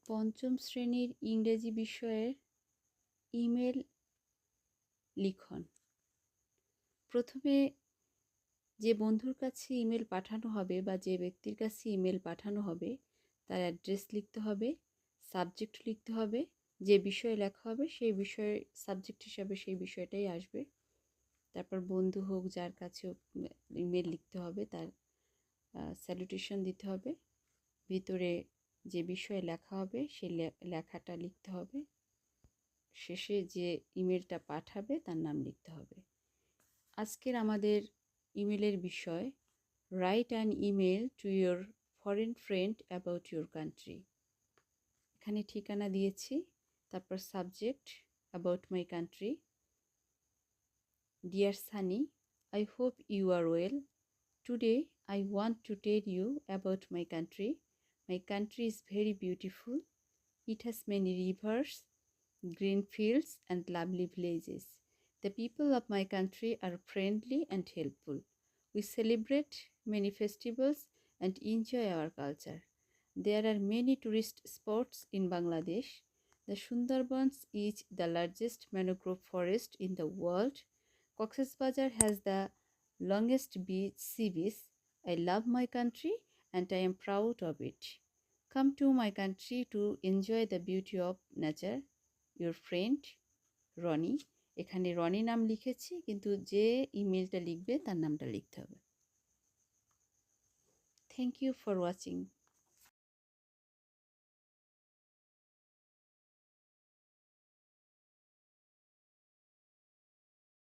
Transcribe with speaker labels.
Speaker 1: পঞ্চম শ্রেণীর ইংরেজি বিষয়ের ইমেল লিখন। প্রথমে যে বন্ধুর কাছে ইমেল পাঠানো হবে বা যে ব্যক্তির কাছে ইমেল পাঠানো হবে তার অ্যাড্রেস লিখতে হবে, সাবজেক্ট লিখতে হবে, যে বিষয়ে লেখা হবে সেই বিষয়ে সাবজেক্ট হিসাবে সেই বিষয়টাই আসবে। তারপর বন্ধু হোক যার কাছে ইমেল লিখতে হবে তার স্যালুটেশন দিতে হবে, ভিতরে যে বিষয়ে লেখা হবে সেই লেখাটা লিখতে হবে, শেষে যে ইমেলটা পাঠাবে তার নাম লিখতে হবে। আজকের আমাদের ইমেলের বিষয় write an email to your foreign friend about your country. এখানে ঠিকানা দিয়েছি, তারপর subject about my country. Dear Sunny, I hope you are well. Today I want to tell you about my country. My country is very beautiful. It has many rivers, green fields, and lovely villages. The people of my country are friendly and helpful. We celebrate many festivals and enjoy our culture. There are many tourist spots in Bangladesh. The Sundarbans is the largest mangrove forest in the world. Cox's Bazar has the longest sea beach. I love my country and I am proud of it. Come to my country to enjoy the beauty of nature. Your friend Roni. এখানে রনি নাম লিখেছি, কিন্তু যে ইমেলটা লিখবে তার নামটা লিখতে হবে। Thank you for watching.